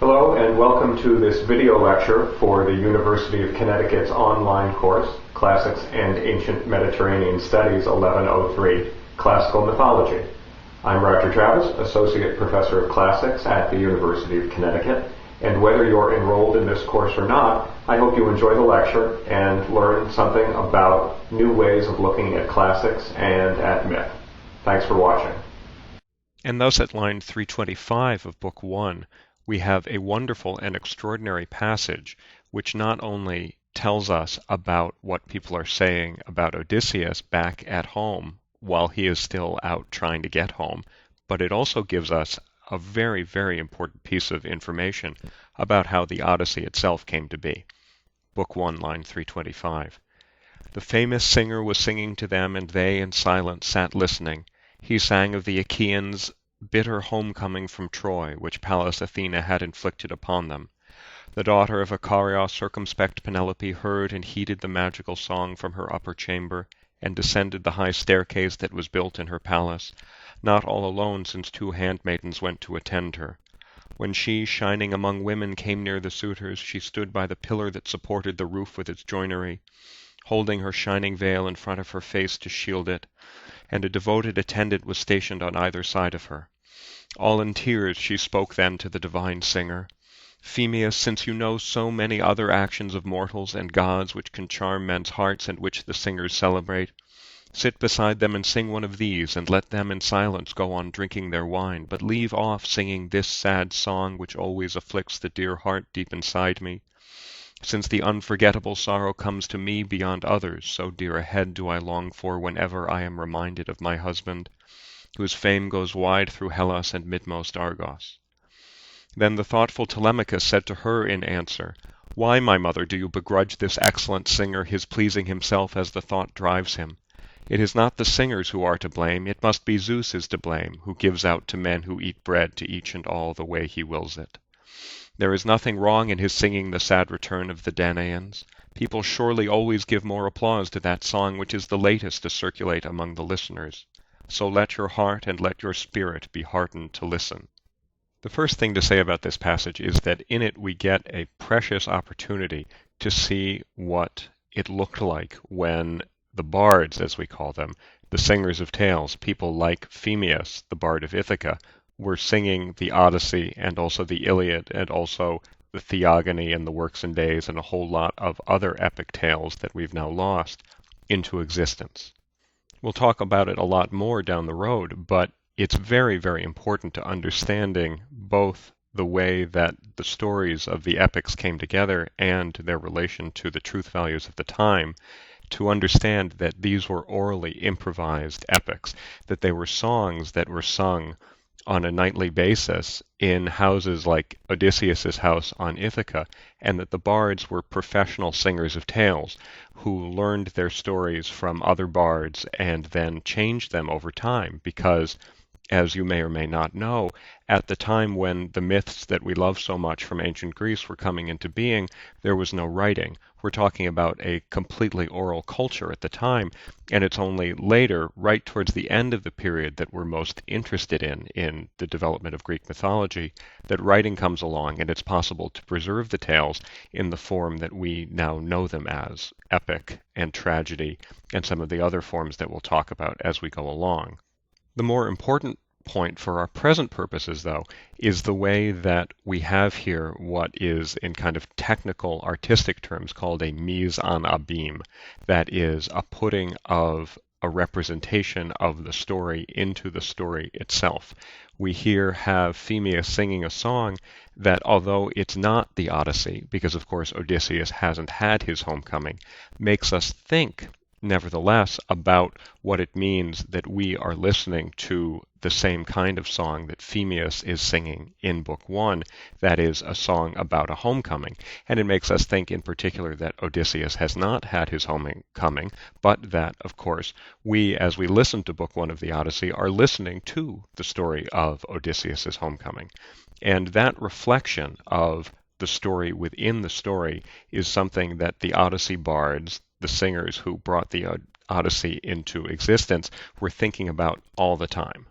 Hello and welcome to this video lecture for the University of Connecticut's online course, Classics and Ancient Mediterranean Studies 1103, Classical Mythology. I'm Roger Travis, Associate Professor of Classics at the University of Connecticut, and whether you're enrolled in this course or not, I hope you enjoy the lecture and learn something about new ways of looking at classics and at myth. Thanks for watching. And thus at line 325 of Book 1, we have a wonderful and extraordinary passage which not only tells us about what people are saying about Odysseus back at home while he is still out trying to get home, but it also gives us a very, very important piece of information about how the Odyssey itself came to be. Book 1, line 325. The famous singer was singing to them, and they in silence sat listening. He sang of the Achaeans' bitter homecoming from Troy, which Pallas Athena had inflicted upon them. The daughter of Icarius, circumspect Penelope, heard and heeded the magical song from her upper chamber, and descended the high staircase that was built in her palace, not all alone, since two handmaidens went to attend her. When she, shining among women, came near the suitors, she stood by the pillar that supported the roof with its joinery, holding her shining veil in front of her face to shield it, and a devoted attendant was stationed on either side of her. All in tears she spoke then to the divine singer. Phemius, since you know so many other actions of mortals and gods which can charm men's hearts and which the singers celebrate, sit beside them and sing one of these, and let them in silence go on drinking their wine, but leave off singing this sad song which always afflicts the dear heart deep inside me. Since the unforgettable sorrow comes to me beyond others, so dear a head do I long for whenever I am reminded of my husband, whose fame goes wide through Hellas and midmost Argos. Then the thoughtful Telemachus said to her in answer, Why, my mother, do you begrudge this excellent singer his pleasing himself as the thought drives him? It is not the singers who are to blame, it must be Zeus is to blame, who gives out to men who eat bread to each and all the way he wills it. There is nothing wrong in his singing the sad return of the Danaans. People surely always give more applause to that song which is the latest to circulate among the listeners. So let your heart and let your spirit be heartened to listen. The first thing to say about this passage is that in it we get a precious opportunity to see what it looked like when the bards, as we call them, the singers of tales, people like Phemius, the bard of Ithaca, were singing the Odyssey and also the Iliad and also the Theogony and the Works and Days and a whole lot of other epic tales that we've now lost into existence. We'll talk about it a lot more down the road, but it's very, very important to understanding both the way that the stories of the epics came together and their relation to the truth values of the time, to understand that these were orally improvised epics, that they were songs that were sung on a nightly basis in houses like Odysseus's house on Ithaca, and that the bards were professional singers of tales who learned their stories from other bards and then changed them over time because, as you may or may not know, at the time when the myths that we love so much from ancient Greece were coming into being, there was no writing. We're talking about a completely oral culture at the time, and it's only later, right towards the end of the period that we're most interested in the development of Greek mythology, that writing comes along and it's possible to preserve the tales in the form that we now know them as, epic and tragedy, and some of the other forms that we'll talk about as we go along. The more important point for our present purposes, though, is the way that we have here what is, in kind of technical artistic terms, called a mise abime. That is, a putting of a representation of the story into the story itself. We here have Phemius singing a song that, although it's not the Odyssey, because of course Odysseus hasn't had his homecoming, makes us think nevertheless about what it means that we are listening to the same kind of song that Phemius is singing in Book 1, that is, a song about a homecoming. And it makes us think in particular that Odysseus has not had his homecoming, but that, of course, we, as we listen to Book 1 of the Odyssey, are listening to the story of Odysseus's homecoming. And that reflection of the story within the story is something that the Odyssey bards, the singers who brought the Odyssey into existence, were thinking about all the time.